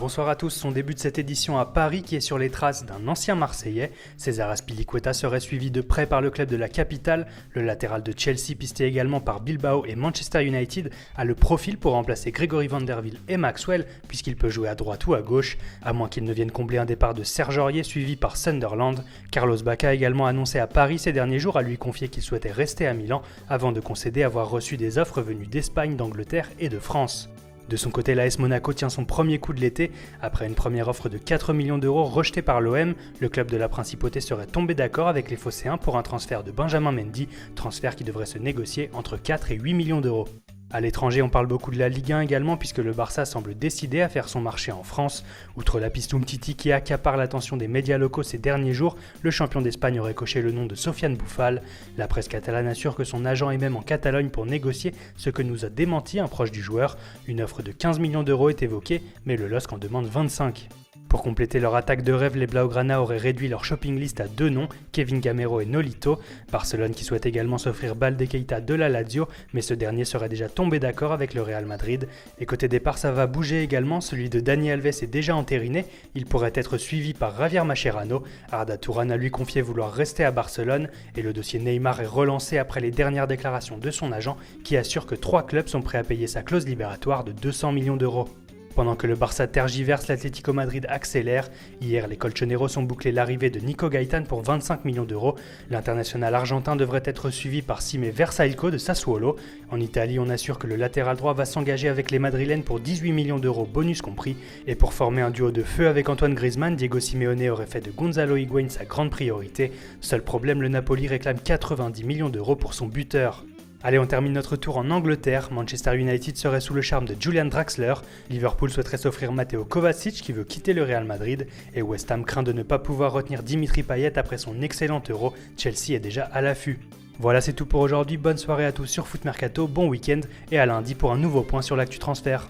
Bonsoir à tous, on débute cette édition à Paris qui est sur les traces d'un ancien Marseillais. César Azpilicueta serait suivi de près par le club de la capitale. Le latéral de Chelsea, pisté également par Bilbao et Manchester United, a le profil pour remplacer Grégory Vanderwill et Maxwell, puisqu'il peut jouer à droite ou à gauche, à moins qu'il ne vienne combler un départ de Serge Aurier suivi par Sunderland. Carlos Bacca a également annoncé à Paris ces derniers jours à lui confier qu'il souhaitait rester à Milan avant de concéder avoir reçu des offres venues d'Espagne, d'Angleterre et de France. De son côté, l'AS Monaco tient son premier coup de l'été. Après une première offre de 4 millions d'euros rejetée par l'OM, le club de la Principauté serait tombé d'accord avec les Phocéens pour un transfert de Benjamin Mendy, transfert qui devrait se négocier entre 4 et 8 millions d'euros. À l'étranger, on parle beaucoup de la Ligue 1 également puisque le Barça semble décidé à faire son marché en France. Outre la piste Umtiti qui accapare l'attention des médias locaux ces derniers jours, le champion d'Espagne aurait coché le nom de Sofiane Boufal. La presse catalane assure que son agent est même en Catalogne pour négocier, ce que nous a démenti un proche du joueur. Une offre de 15 millions d'euros est évoquée, mais le LOSC en demande 25. Pour compléter leur attaque de rêve, les Blaugrana auraient réduit leur shopping list à 2 noms, Kevin Gamero et Nolito. Barcelone qui souhaite également s'offrir Balde Keita de la Lazio, mais ce dernier serait déjà tombé d'accord avec le Real Madrid. Et côté départ, ça va bouger également, celui de Dani Alves est déjà entériné, il pourrait être suivi par Javier Mascherano. Arda Turan a lui confié vouloir rester à Barcelone, et le dossier Neymar est relancé après les dernières déclarations de son agent qui assure que 3 clubs sont prêts à payer sa clause libératoire de 200 millions d'euros. Pendant que le Barça tergiverse, l'Atlético Madrid accélère. Hier, les Colchoneros ont bouclé l'arrivée de Nico Gaitán pour 25 millions d'euros. L'international argentin devrait être suivi par Sime Versailco de Sassuolo. En Italie, on assure que le latéral droit va s'engager avec les Madrilènes pour 18 millions d'euros, bonus compris. Et pour former un duo de feu avec Antoine Griezmann, Diego Simeone aurait fait de Gonzalo Higuaín sa grande priorité. Seul problème, le Napoli réclame 90 millions d'euros pour son buteur. Allez, on termine notre tour en Angleterre. Manchester United serait sous le charme de Julian Draxler. Liverpool souhaiterait s'offrir Matteo Kovacic qui veut quitter le Real Madrid. Et West Ham craint de ne pas pouvoir retenir Dimitri Payet après son excellent Euro. Chelsea est déjà à l'affût. Voilà, c'est tout pour aujourd'hui. Bonne soirée à tous sur Foot Mercato, bon week-end et à lundi pour un nouveau point sur l'actu transfert.